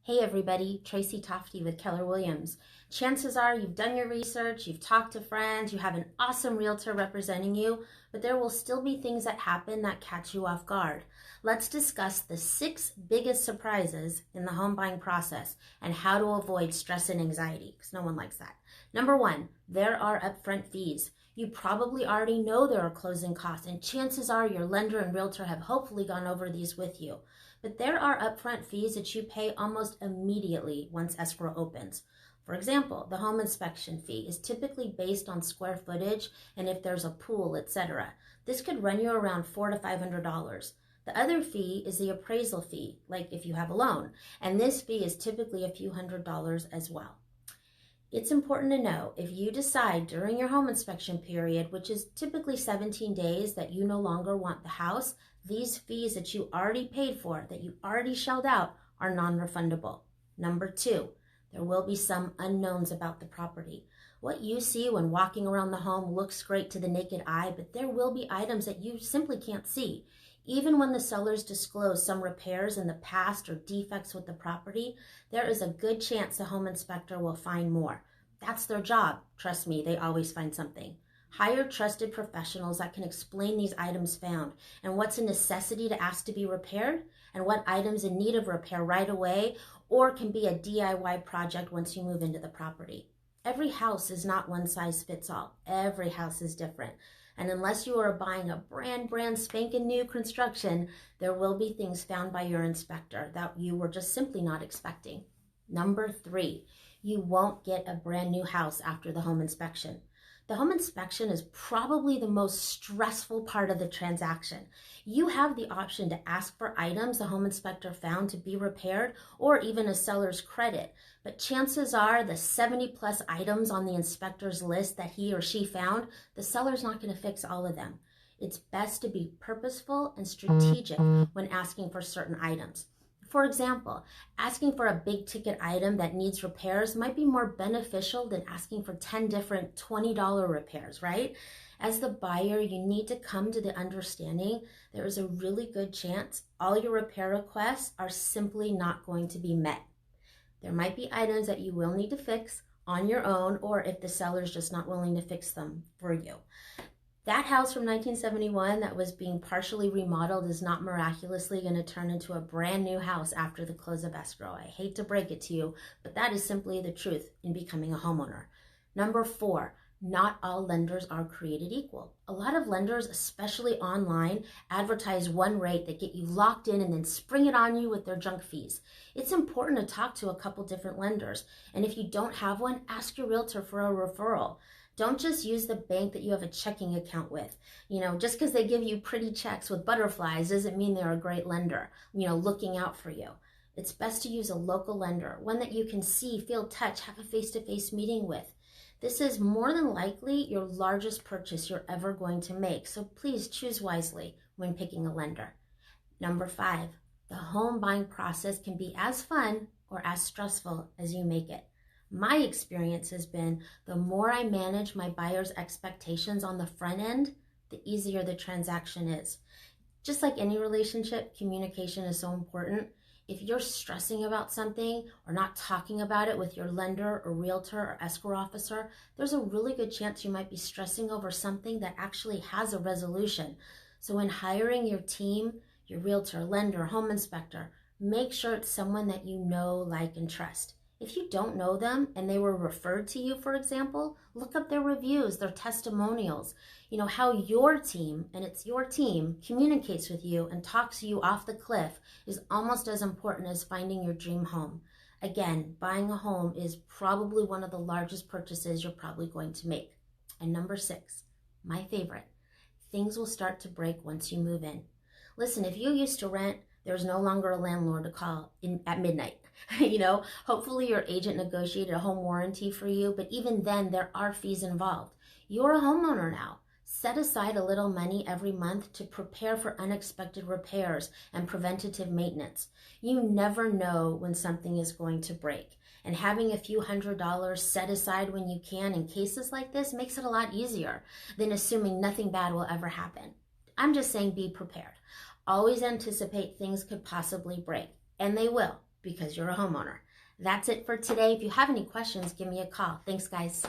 Hey everybody, Tracy Tofty with Keller Williams. Chances are you've done your research, you've talked to friends, you have an awesome realtor representing you, but there will still be things that happen that catch you off guard. Let's discuss the 6 biggest surprises in the home buying process and how to avoid stress and anxiety, because no one likes that. Number 1, there are upfront fees. You probably already know there are closing costs, and chances are your lender and realtor have hopefully gone over these with you. But there are upfront fees that you pay almost immediately once escrow opens. For example, the home inspection fee is typically based on square footage and if there's a pool, etc. This could run you around $400 to $500. The other fee is the appraisal fee, like if you have a loan, and this fee is typically a few $100s as well. It's important to know if you decide during your home inspection period, which is typically 17 days, that you no longer want the house, these fees that you already paid for, that you already shelled out, are non-refundable. Number 2, there will be some unknowns about the property. What you see when walking around the home looks great to the naked eye, but there will be items that you simply can't see. Even when the sellers disclose some repairs in the past or defects with the property, there is a good chance the home inspector will find more. That's their job. Trust me, they always find something. Hire trusted professionals that can explain these items found and what's a necessity to ask to be repaired and what items in need of repair right away or can be a DIY project once you move into the property. Every house is not one size fits all. Every house is different. And unless you are buying a brand spanking new construction, there will be things found by your inspector that you were just simply not expecting. Number 3, you won't get a brand new house after the home inspection. The home inspection is probably the most stressful part of the transaction. You have the option to ask for items the home inspector found to be repaired or even a seller's credit, but chances are the 70 plus items on the inspector's list that he or she found, the seller's not going to fix all of them. It's best to be purposeful and strategic when asking for certain items. For example, asking for a big ticket item that needs repairs might be more beneficial than asking for 10 different $20 repairs, right? As the buyer, you need to come to the understanding there is a really good chance all your repair requests are simply not going to be met. There might be items that you will need to fix on your own or if the seller's just not willing to fix them for you. That house from 1971 that was being partially remodeled is not miraculously going to turn into a brand new house after the close of escrow. I hate to break it to you, but that is simply the truth in becoming a homeowner. Number 4, not all lenders are created equal. A lot of lenders, especially online, advertise one rate that get you locked in and then spring it on you with their junk fees. It's important to talk to a couple different lenders, and if you don't have one, ask your realtor for a referral. Don't just use the bank that you have a checking account with. Just because they give you pretty checks with butterflies doesn't mean they're a great lender, looking out for you. It's best to use a local lender, one that you can see, feel, touch, have a face-to-face meeting with. This is more than likely your largest purchase you're ever going to make, so please choose wisely when picking a lender. Number 5, the home buying process can be as fun or as stressful as you make it. My experience has been the more I manage my buyer's expectations on the front end, the easier the transaction is. Just like any relationship, communication is so important. If you're stressing about something or not talking about it with your lender or realtor or escrow officer, there's a really good chance you might be stressing over something that actually has a resolution. So when hiring your team, your realtor, lender, home inspector, make sure it's someone that you know, like, and trust. If you don't know them and they were referred to you, for example, look up their reviews, their testimonials, how your team, and it's your team, communicates with you and talks you off the cliff is almost as important as finding your dream home. Again, buying a home is probably one of the largest purchases you're probably going to make. And number 6, my favorite, things will start to break once you move in. Listen, if you used to rent, there's no longer a landlord to call at midnight. Hopefully your agent negotiated a home warranty for you, but even then there are fees involved. You're a homeowner now. Set aside a little money every month to prepare for unexpected repairs and preventative maintenance. You never know when something is going to break, and having a few $100s set aside when you can in cases like this makes it a lot easier than assuming nothing bad will ever happen. I'm just saying be prepared. Always anticipate things could possibly break, and they will. because you're a homeowner. That's it for today. If you have any questions, give me a call. Thanks, guys.